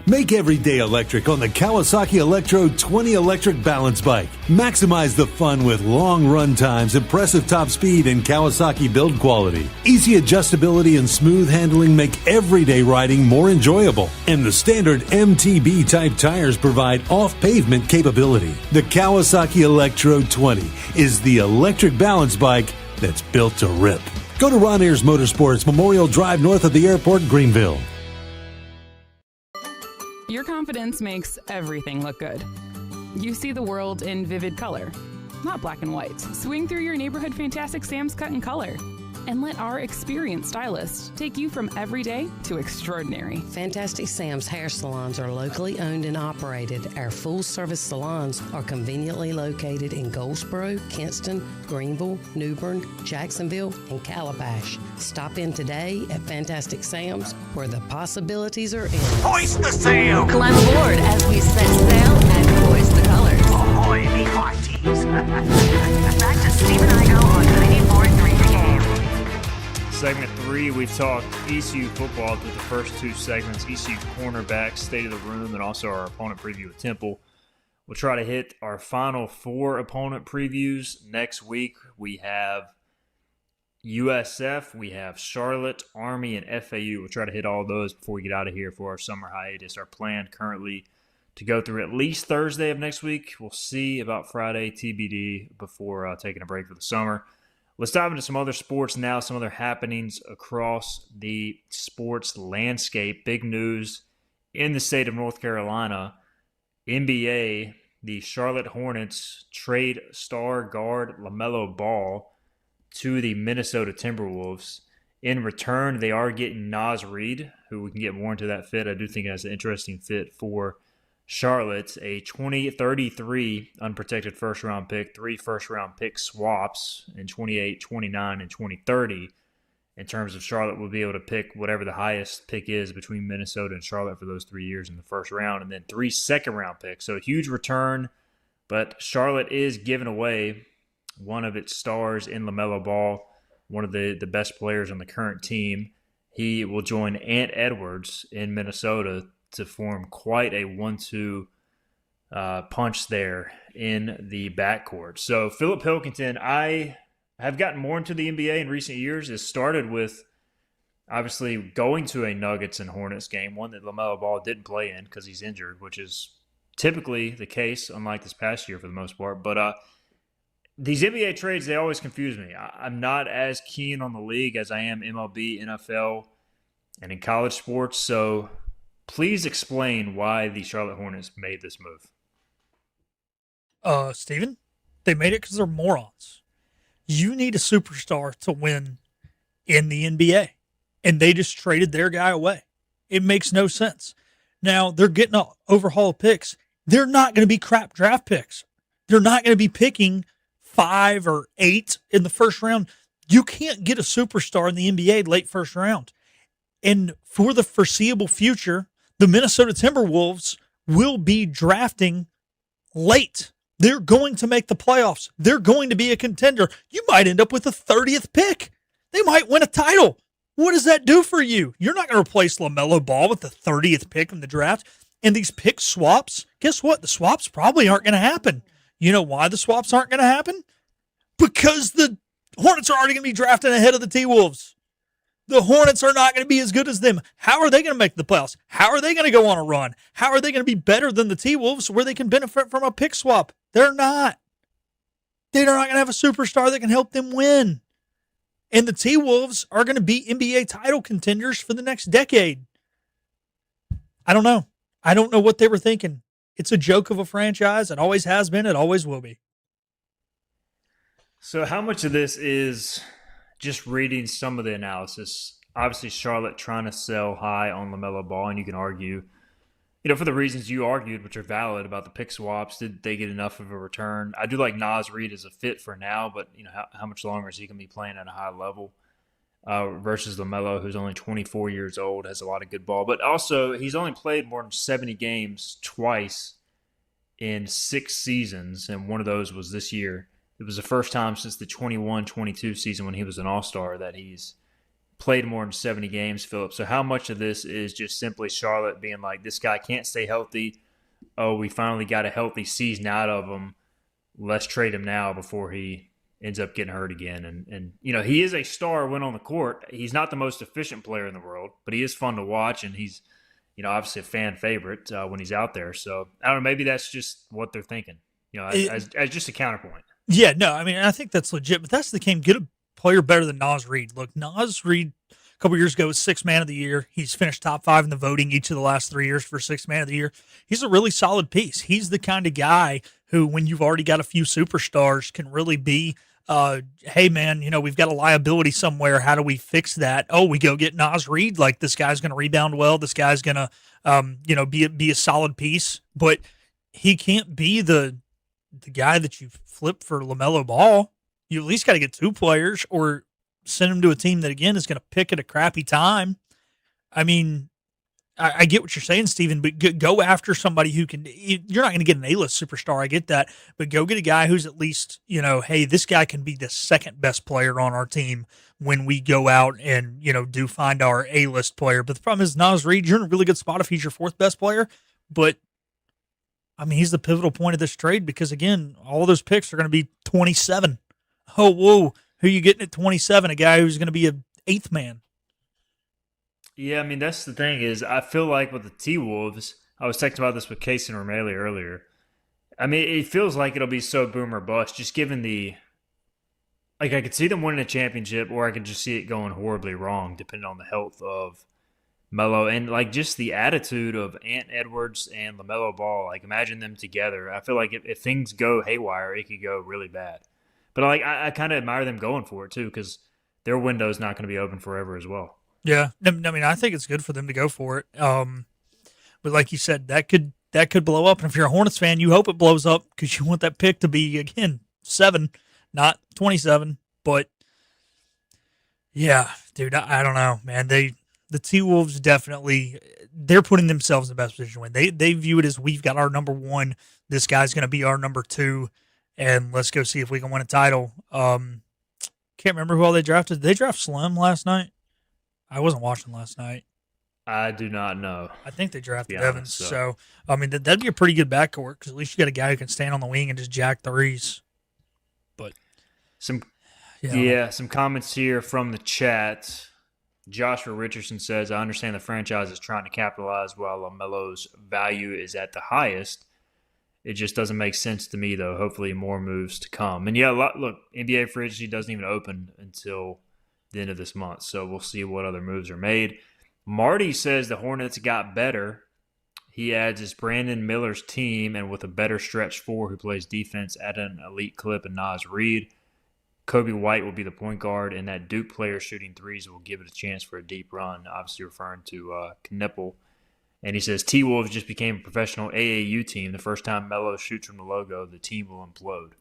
Make every day electric on the Kawasaki Electro 20 electric balance bike. Maximize the fun with long run times, impressive top speed, and Kawasaki build quality. Easy adjustability and smooth handling make everyday riding more enjoyable. And the standard MTB type tires provide off-pavement capability. The Kawasaki Electro 20 is the electric balance bike that's built to rip. Go to Ron Ayers Motorsports, Memorial Drive north of the airport, Greenville. Your confidence makes everything look good. You see the world in vivid color, not black and white. Swing through your neighborhood Fantastic Sam's Cut in Color and let our experienced stylists take you from everyday to extraordinary. Fantastic Sam's hair salons are locally owned and operated. Our full-service salons are conveniently located in Goldsboro, Kinston, Greenville, New Bern, Jacksonville, and Calabash. Stop in today at Fantastic Sam's, where the possibilities are endless. Hoist the sail! Climb aboard as we set sail and hoist the colors. Ahoy, me hearties! Back to Steve and Igo on 94.3 The Game. Segment 3, we've talked ECU football through the first two segments, ECU cornerback, state of the room, and also our opponent preview with Temple. We'll try to hit our final 4 opponent previews. Next week, we have USF, we have Charlotte, Army, and FAU. We'll try to hit all those before we get out of here for our summer hiatus. Our plan currently to go through at least Thursday of next week. We'll see about Friday, TBD, before taking a break for the summer. Let's dive into some other sports now, some other happenings across the sports landscape. Big news in the state of North Carolina. NBA, the Charlotte Hornets trade star guard LaMelo Ball to the Minnesota Timberwolves. In return, they are getting Naz Reid, who we can get more into that fit. I do think that's an interesting fit for Charlotte. A 2033 unprotected first-round pick, 3 first-round pick swaps in 28, 29, and 2030. In terms of Charlotte, we'll be able to pick whatever the highest pick is between Minnesota and Charlotte for those 3 years in the first round, and then 3 second-round picks. So a huge return, but Charlotte is giving away one of its stars in LaMelo Ball, one of the best players on the current team. He will join Ant Edwards in Minnesota to form quite a 1-2 punch there in the backcourt. So Philip Pilkington, I have gotten more into the NBA in recent years. It started with obviously going to a Nuggets and Hornets game, one that LaMelo Ball didn't play in because he's injured, which is typically the case, unlike this past year for the most part. But these NBA trades, they always confuse me. I'm not as keen on the league as I am MLB, NFL, and in college sports. So please explain why the Charlotte Hornets made this move. Steven, they made it because they're morons. You need a superstar to win in the NBA, and they just traded their guy away. It makes no sense. Now, they're getting an overhaul of picks. They're not going to be crap draft picks. They're not going to be picking 5 or 8 in the first round. You can't get a superstar in the NBA late first round. And for the foreseeable future, the Minnesota Timberwolves will be drafting late. They're going to make the playoffs. They're going to be a contender. You might end up with a 30th pick. They might win a title. What does that do for you? You're not going to replace LaMelo Ball with the 30th pick in the draft. And these pick swaps, guess what? The swaps probably aren't going to happen. You know why the swaps aren't going to happen? Because the Hornets are already going to be drafting ahead of the T-Wolves. The Hornets are not going to be as good as them. How are they going to make the playoffs? How are they going to go on a run? How are they going to be better than the T-Wolves where they can benefit from a pick swap? They're not. They're not going to have a superstar that can help them win. And the T-Wolves are going to be NBA title contenders for the next decade. I don't know. I don't know what they were thinking. It's a joke of a franchise. It always has been. It always will be. So how much of this is just reading some of the analysis? Obviously, Charlotte trying to sell high on LaMelo Ball, and you can argue, for the reasons you argued, which are valid about the pick swaps, did they get enough of a return? I do like Naz Reid as a fit for now, but how much longer is he going to be playing at a high level versus LaMelo, who's only 24 years old, has a lot of good ball. But also, he's only played more than 70 games twice in 6 seasons, and one of those was this year. It was the first time since the 21-22 season when he was an All-Star that he's played more than 70 games, Philip. So how much of this is just simply Charlotte being like, this guy can't stay healthy. Oh, we finally got a healthy season out of him. Let's trade him now before he ends up getting hurt again. And he is a star when on the court. He's not the most efficient player in the world, but he is fun to watch, and he's, obviously a fan favorite when he's out there. So I don't know, maybe that's just what they're thinking, as just a counterpoint. Yeah, no, I mean, I think that's legit, but that's the game. Get a player better than Naz Reid. Look, Naz Reid a couple years ago was 6th man of the year. He's finished top 5 in the voting each of the last 3 years for 6th man of the year. He's a really solid piece. He's the kind of guy who, when you've already got a few superstars, can really be, hey, man, we've got a liability somewhere. How do we fix that? Oh, we go get Naz Reid. Like, this guy's going to rebound well. This guy's going to, be a solid piece. But he can't be the guy that you flip for LaMelo Ball. You at least got to get 2 players or send him to a team that, again, is going to pick at a crappy time. I mean, I get what you're saying, Steven, but go after somebody who can – you're not going to get an A-list superstar. I get that. But go get a guy who's at least, hey, this guy can be the second best player on our team when we go out and, do find our A-list player. But the problem is Naz Reid, you're in a really good spot if he's your 4th best player. But I mean, he's the pivotal point of this trade because, again, all of those picks are going to be 27. Oh, whoa. Who are you getting at 27? A guy who's going to be a 8th man. Yeah, I mean, that's the thing is I feel like with the T-Wolves, I was texting about this with Casey and Romeli earlier. I mean, it feels like it'll be so boom or bust just given the – like I could see them winning a championship or I could just see it going horribly wrong depending on the health of Melo and like just the attitude of Ant Edwards and LaMelo Ball. Like imagine them together. I feel like if things go haywire, it could go really bad. But like I kind of admire them going for it too because their window is not going to be open forever as well. Yeah, I mean I think it's good for them to go for it. But like you said, that could blow up. And if you're a Hornets fan, you hope it blows up because you want that pick to be again 7, not 27. But yeah, dude, I don't know, man. The T-Wolves definitely, they're putting themselves in the best position to win. They view it as we've got our number 1. This guy's going to be our number 2, and let's go see if we can win a title. Can't remember who all they drafted. Did they draft Slim last night? I wasn't watching last night. I do not know. I think they drafted Evans. So, I mean, that'd be a pretty good backcourt because at least you got a guy who can stand on the wing and just jack threes. But some comments here from the chat. Joshua Richardson says, I understand the franchise is trying to capitalize while LaMelo's value is at the highest. It just doesn't make sense to me, though. Hopefully more moves to come. And, yeah, look, NBA free agency doesn't even open until the end of this month, so we'll see what other moves are made. Marty says the Hornets got better. He adds it's Brandon Miller's team and with a better stretch 4 who plays defense at an elite clip and Naz Reid. Kobe White will be the point guard, and that Duke player shooting threes will give it a chance for a deep run, obviously referring to Knippel. And he says T-Wolves just became a professional AAU team. The first time Melo shoots from the logo, the team will implode.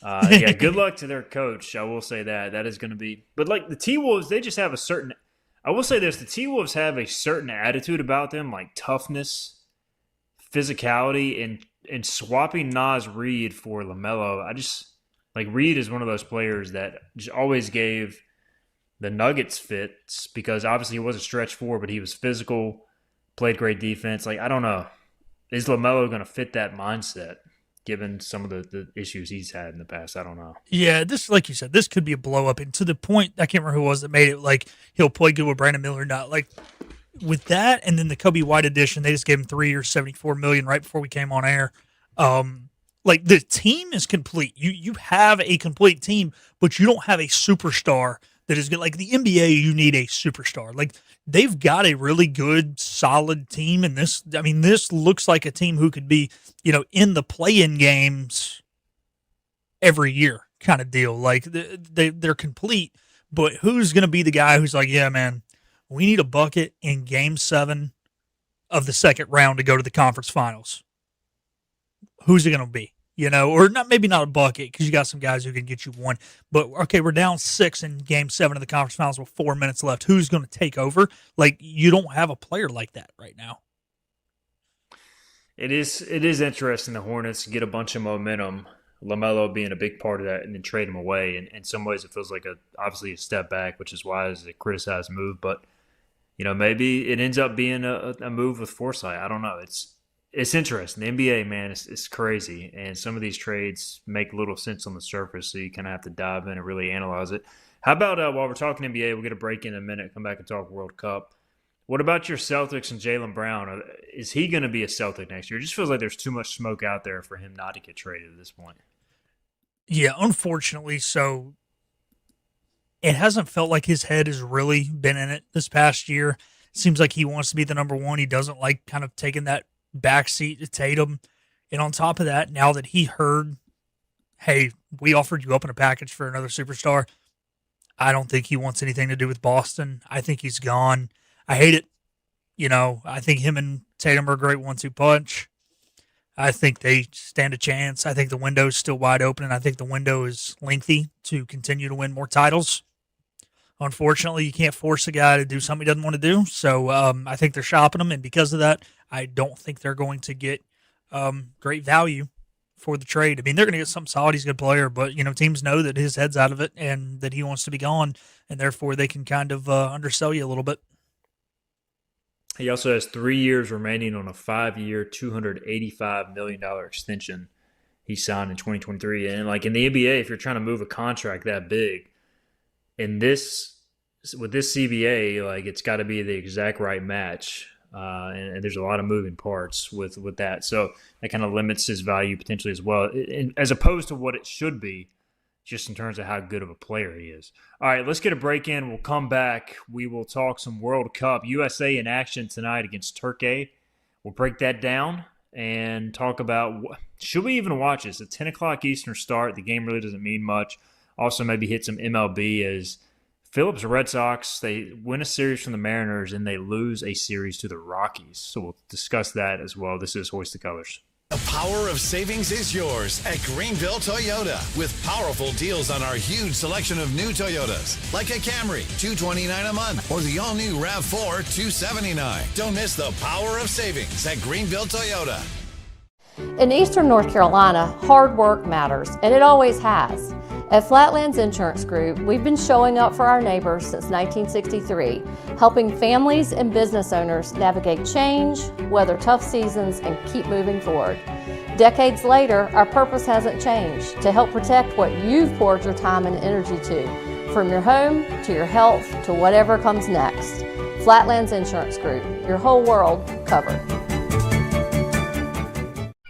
Yeah, good luck to their coach. I will say that. That is going to be – but, like, the T-Wolves, they just have a certain – I will say this. The T-Wolves have a certain attitude about them, like toughness, physicality, and swapping Naz Reid for LaMelo. I just – like, Reid is one of those players that just always gave the Nuggets fits because obviously he was a stretch 4, but he was physical, played great defense. Like, I don't know. Is LaMelo going to fit that mindset? given some of the issues he's had in the past. I don't know. Yeah, this, like you said, this could be a blow up, and to the point, I can't remember who it was that made it like he'll play good with Brandon Miller or not. Like with that, and then the Kobe White edition, they just gave him 3 years, $74 million right before we came on air. Like the team is complete. You have a complete team, but you don't have a superstar that is good. Like the NBA, you need a superstar. Like they've got a really good, solid team, and this looks like a team who could be, in the play-in games every year kind of deal. Like they're complete, but who's going to be the guy who's like, yeah, man, we need a bucket in Game 7 of the second round to go to the conference finals? Who's it going to be? Or not, maybe not a bucket because you got some guys who can get you one. But, okay, we're down 6 in Game 7 of the conference finals with 4 minutes left. Who's going to take over? Like, you don't have a player like that right now. It is interesting. The Hornets get a bunch of momentum, LaMelo being a big part of that, and then trade him away. And in some ways, it feels like obviously a step back, which is why it's a criticized move. But, maybe it ends up being a move with foresight. I don't know. It's interesting. The NBA, man, it's crazy. And some of these trades make little sense on the surface, so you kind of have to dive in and really analyze it. How about while we're talking NBA, we'll get a break in a minute, come back and talk World Cup. What about your Celtics and Jaylen Brown? Is he going to be a Celtic next year? It just feels like there's too much smoke out there for him not to get traded at this point. Yeah, unfortunately, so it hasn't felt like his head has really been in it this past year. It seems like he wants to be the number one. He doesn't like kind of taking that backseat to Tatum. And on top of that, now that he heard, hey, we offered you up in a package for another superstar, I don't think he wants anything to do with Boston. I think he's gone. I hate it. I think him and Tatum are a great 1-2 punch. I think they stand a chance. I think the window is still wide open, and I think the window is lengthy to continue to win more titles. Unfortunately, you can't force a guy to do something he doesn't want to do. So I think they're shopping him, and because of that, I don't think they're going to get great value for the trade. I mean, they're going to get something solid. He's a good player, but, teams know that his head's out of it and that he wants to be gone, and therefore they can kind of undersell you a little bit. He also has 3 years remaining on a 5-year, $285 million extension he signed in 2023. And, like, in the NBA, if you're trying to move a contract that big, with this CBA, like, it's got to be the exact right match. And there's a lot of moving parts with that. So that kind of limits his value potentially as well, as opposed to what it should be, just in terms of how good of a player he is. All right, let's get a break in. We'll come back. We will talk some World Cup. USA in action tonight against Turkey. We'll break that down and talk about, should we even watch this? A 10 o'clock Eastern start. The game really doesn't mean much. Also maybe hit some MLB as Phillips Red Sox, they win a series from the Mariners and they lose a series to the Rockies. So we'll discuss that as well. This is Hoist the Colors. The power of savings is yours at Greenville Toyota with powerful deals on our huge selection of new Toyotas, like a Camry, $229 a month, or the all-new RAV4, $279. Don't miss the power of savings at Greenville Toyota. In Eastern North Carolina, hard work matters, and it always has. At Flatlands Insurance Group, we've been showing up for our neighbors since 1963, helping families and business owners navigate change, weather tough seasons, and keep moving forward. Decades later, our purpose hasn't changed: to help protect what you've poured your time and energy to, from your home to your health to whatever comes next. Flatlands Insurance Group, your whole world covered.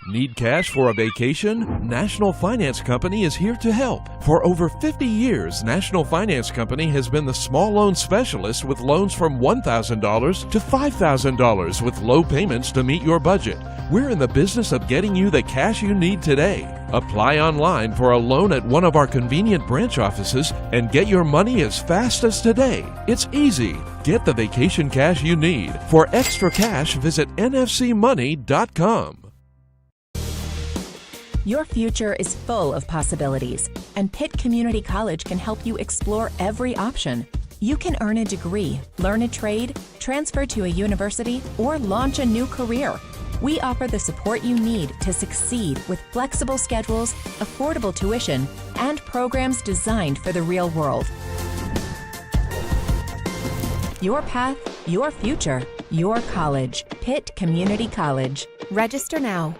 Need cash for a vacation? National Finance Company is here to help. For over 50 years, National Finance Company has been the small loan specialist with loans from $1,000 to $5,000 with low payments to meet your budget. We're in the business of getting you the cash you need today. Apply online for a loan at one of our convenient branch offices and get your money as fast as today. It's easy. Get the vacation cash you need. For extra cash, visit nfcmoney.com. Your future is full of possibilities, and Pitt Community College can help you explore every option. You can earn a degree, learn a trade, transfer to a university, or launch a new career. We offer the support you need to succeed with flexible schedules, affordable tuition, and programs designed for the real world. Your path, your future, your college. Pitt Community College. Register now.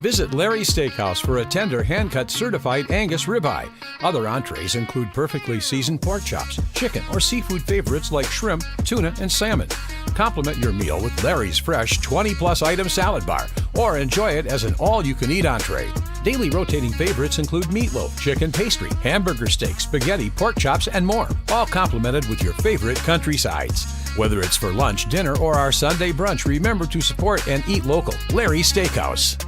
Visit Larry's Steakhouse for a tender, hand-cut certified Angus ribeye. Other entrees include perfectly seasoned pork chops, chicken, or seafood favorites like shrimp, tuna, and salmon. Complement your meal with Larry's fresh 20-plus item salad bar, or enjoy it as an all-you-can-eat entree. Daily rotating favorites include meatloaf, chicken pastry, hamburger steak, spaghetti, pork chops, and more, all complemented with your favorite country sides. Whether it's for lunch, dinner, or our Sunday brunch, remember to support and eat local. Larry's Steakhouse.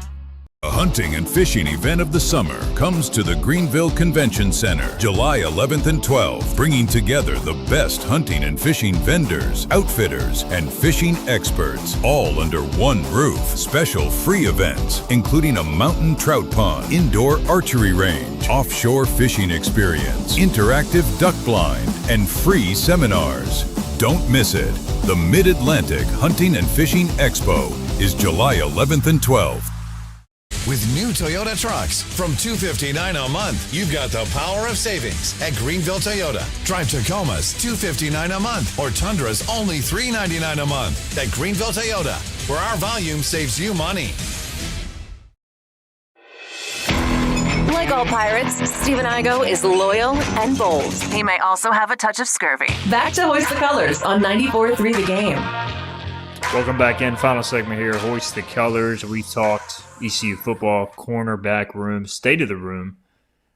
A hunting and fishing event of the summer comes to the Greenville Convention Center, July 11th and 12th, bringing together the best hunting and fishing vendors, outfitters, and fishing experts, all under one roof. Special free events, including a mountain trout pond, indoor archery range, offshore fishing experience, interactive duck blind, and free seminars. Don't miss it. The Mid-Atlantic Hunting and Fishing Expo is July 11th and 12th. With new Toyota trucks from $259 a month, you've got the power of savings at Greenville Toyota. Drive Tacoma's $259 a month or Tundra's only $399 a month at Greenville Toyota, where our volume saves you money. Like all pirates, Stephen Igo is loyal and bold. He may also have a touch of scurvy. Back to Hoist the Colors on 94.3 The Game. Welcome back in. Final segment here. Hoist the Colors. We talked ECU football, cornerback room, state of the room.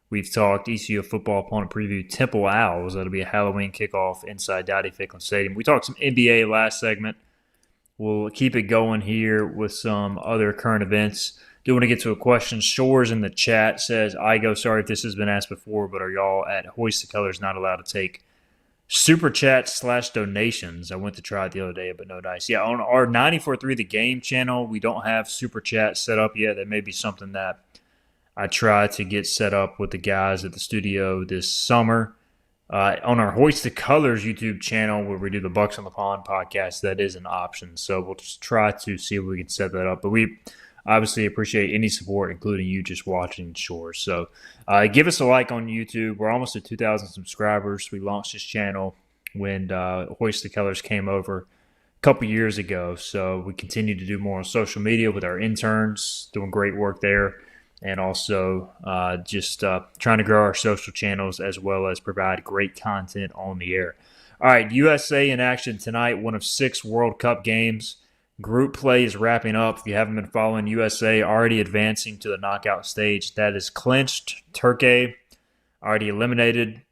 We've talked ECU football opponent preview, Temple Owls. That'll be a Halloween kickoff inside Dowdy-Ficklin Stadium. We talked some NBA last segment. We'll keep it going here with some other current events. Do want to get to a question. Shores in the chat says, Igo, sorry if this has been asked before, but are y'all at Hoist the Colors not allowed to take super chats / donations? I went to try it the other day, but no dice. Yeah, on our 94.3 The Game channel, we don't have super chat set up yet. That may be something that I try to get set up with the guys at the studio this summer. On our Hoist the Colors YouTube channel, where we do the Bucks on the Pond podcast, that is an option. So we'll just try to see if we can set that up. But we obviously appreciate any support, including you just watching Shores. So give us a like on YouTube. We're almost at 2,000 subscribers. We launched this channel when Hoist the Colors came over a couple years ago. So we continue to do more on social media with our interns, doing great work there, and also just trying to grow our social channels as well as provide great content on the air. All right, USA in action tonight, one of 6 World Cup games. Group play is wrapping up. If you haven't been following, USA already advancing to the knockout stage. That is clinched. Turkey already eliminated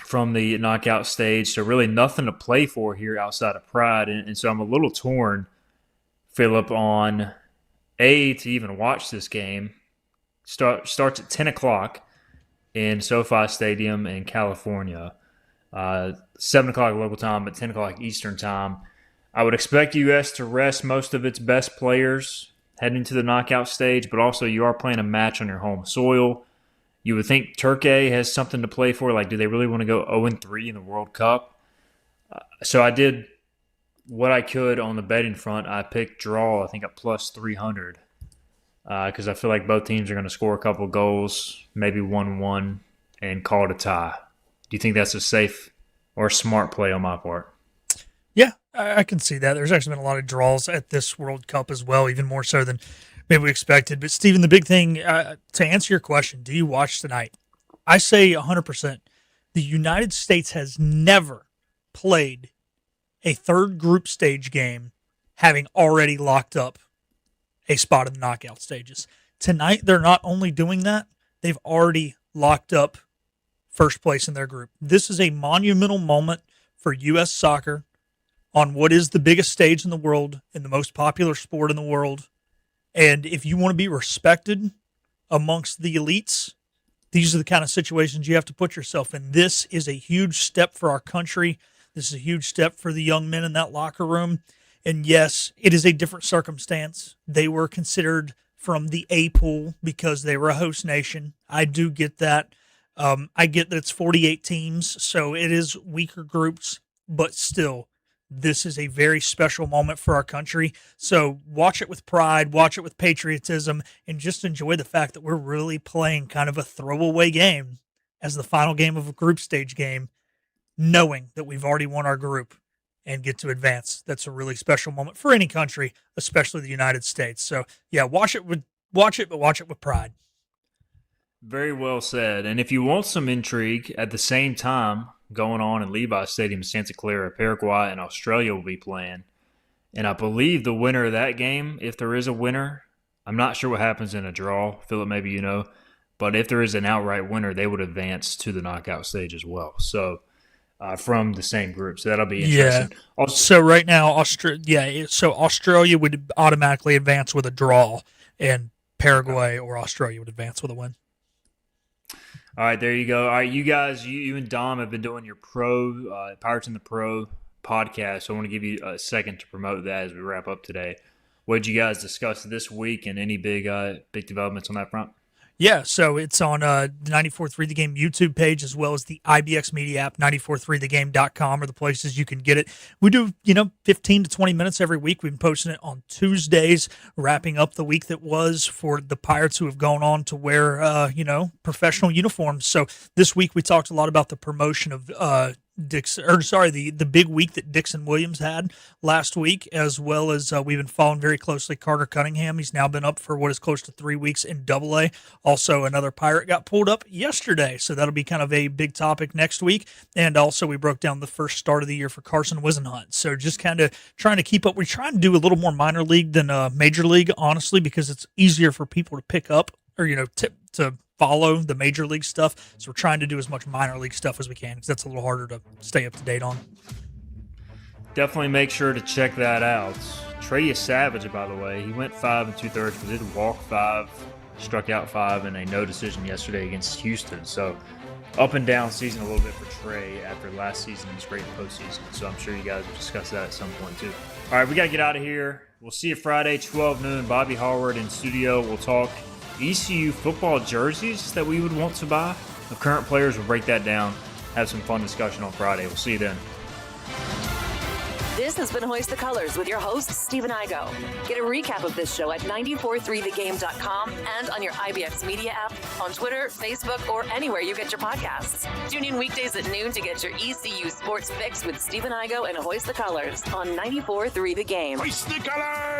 from the knockout stage. So really nothing to play for here outside of pride. And so I'm a little torn, Philip, on to even watch this game. Starts at 10 o'clock in SoFi Stadium in California. 7 o'clock local time, but 10 o'clock Eastern time. I would expect U.S. to rest most of its best players heading to the knockout stage, but also you are playing a match on your home soil. You would think Turkey has something to play for. Like, do they really want to go 0-3 in the World Cup? So I did what I could on the betting front. I picked draw, I think, at plus 300 because I feel like both teams are going to score a couple goals, maybe 1-1, and call it a tie. Do you think that's a safe or smart play on my part? Yeah, I can see that. There's actually been a lot of draws at this World Cup as well, even more so than maybe we expected. But, Stephen, the big thing, to answer your question, do you watch tonight? I say 100%. The United States has never played a third group stage game having already locked up a spot in the knockout stages. Tonight, they're not only doing that, they've already locked up first place in their group. This is a monumental moment for U.S. soccer on what is the biggest stage in the world, in the most popular sport in the world. And if you want to be respected amongst the elites, these are the kind of situations you have to put yourself in. This is a huge step for our country. This is a huge step for the young men in that locker room. And yes, it is a different circumstance. They were considered from the A pool because they were a host nation. I do get that. I get that it's 48 teams, so it is weaker groups, but still, this is a very special moment for our country. So watch it with pride, watch it with patriotism, and just enjoy the fact that we're really playing kind of a throwaway game as the final game of a group stage game, knowing that we've already won our group and get to advance. That's a really special moment for any country, especially the United States. So, yeah, watch it with watch it, but watch it with pride. Very well said. And if you want some intrigue, at the same time, going on in Levi Stadium in Santa Clara, Paraguay and Australia will be playing. And I believe the winner of that game, if there is a winner, I'm not sure what happens in a draw. Philip, maybe you know. But if there is an outright winner, they would advance to the knockout stage as well. So from the same group. So that'll be interesting. Yeah. So right now, Australia would automatically advance with a draw, and Paraguay or Australia would advance with a win. All right, there you go. All right, you guys, you and Dom have been doing your Pirates in the Pro podcast. So I want to give you a second to promote that as we wrap up today. What did you guys discuss this week, and any big developments on that front? Yeah, so it's on the 94.3 The Game YouTube page, as well as the IBX Media app. 943thegame.com are the places you can get it. We do, 15 to 20 minutes every week. We've been posting it on Tuesdays, wrapping up the week that was for the Pirates who have gone on to wear, professional uniforms. So this week we talked a lot about the promotion of the big week that Dixon Williams had last week, as well as we've been following very closely Carter Cunningham. He's now been up for what is close to 3 weeks in AA. Also, another Pirate got pulled up yesterday, so that'll be kind of a big topic next week. And also, we broke down the first start of the year for Carson Wisenhunt. So just kind of trying to keep up. We're trying to do a little more minor league than major league, honestly, because it's easier for people to pick up or, to follow the major league stuff. So we're trying to do as much minor league stuff as we can, because that's a little harder to stay up to date on. Definitely make sure to check that out. Trey Savage, by the way, he went 5 2/3, but did walk 5, struck out 5 in a no decision yesterday against Houston. So up and down season a little bit for Trey after last season's great postseason. So I'm sure you guys will discuss that at some point too. All right, we got to get out of here. We'll see you Friday, 12 noon. Bobby Harward in studio. We'll talk ECU football jerseys that we would want to buy. The current players will break that down. Have some fun discussion on Friday. We'll see you then. This has been Hoist the Colors with your host, Stephen Igo. Get a recap of this show at 943thegame.com and on your IBX Media app, on Twitter, Facebook, or anywhere you get your podcasts. Tune in weekdays at noon to get your ECU sports fix with Stephen Igo and Hoist the Colors on 943 The Game. Hoist the Colors!